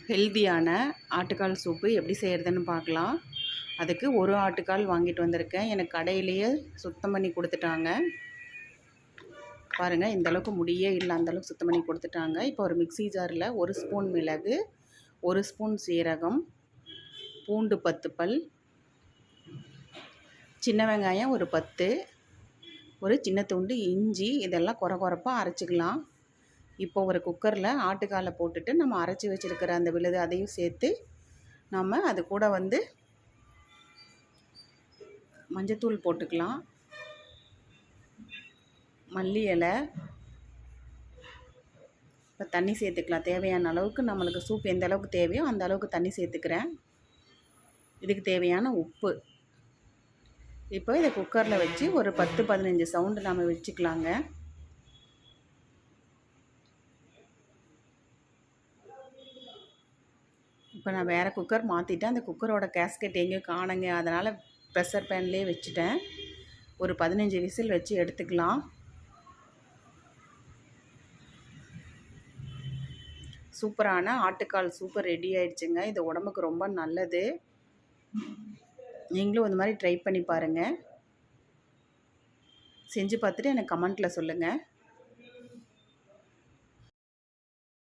ஹெல்தியான ஆட்டுக்கால் சூப்பு எப்படி செய்கிறதுன்னு பார்க்கலாம். அதுக்கு ஒரு ஆட்டுக்கால் வாங்கிட்டு வந்திருக்கேன். எனக்கு கடையிலேயே சுத்தம் பண்ணி கொடுத்துட்டாங்க. பாருங்கள், இந்தளவுக்கு முடியே இல்லை, அந்தளவுக்கு சுத்தம் பண்ணி கொடுத்துட்டாங்க. இப்போ ஒரு மிக்ஸி ஜாரில் 1 ஸ்பூன் மிளகு, 1 ஸ்பூன் சீரகம், பூண்டு 10 பல், சின்ன வெங்காயம் ஒரு 10, ஒரு சின்ன துண்டு இஞ்சி, இதெல்லாம் கொரப்பாக அரைச்சிக்கலாம். இப்போ ஒரு குக்கரில் ஆட்டுக்காலை போட்டுட்டு நம்ம அரைச்சி வச்சுருக்கிற அந்த விழுது அதையும் சேர்த்து நம்ம அது கூட மஞ்சத்தூள் போட்டுக்கலாம், மல்லி இலை, இப்போ தண்ணி சேர்த்துக்கலாம். தேவையான அளவுக்கு நம்மளுக்கு சூப் எந்த அளவுக்கு தேவையோ அந்த அளவுக்கு தண்ணி சேர்த்துக்கிறேன். இதுக்கு தேவையான உப்பு. இப்போ இதை குக்கரில் வச்சு ஒரு 10-15 சவுண்டு நம்ம வச்சுக்கலாங்க. இப்போ நான் வேறு குக்கர் மாற்றிட்டேன். அந்த குக்கரோட கேஸ்கெட் எங்கேயும் காணுங்க, அதனால் ப்ரெஷர் பேன்லேயே வச்சுட்டேன். ஒரு 15 விசில் வச்சு எடுத்துக்கலாம். சூப்பரான ஆட்டுக்கால் சூப்பர் ரெடி ஆயிடுச்சுங்க. இது உடம்புக்கு ரொம்ப நல்லது. நீங்களும் இந்த மாதிரி ட்ரை பண்ணி பாருங்கள். செஞ்சு பார்த்துட்டு எனக்கு கமெண்ட்டில் சொல்லுங்கள்.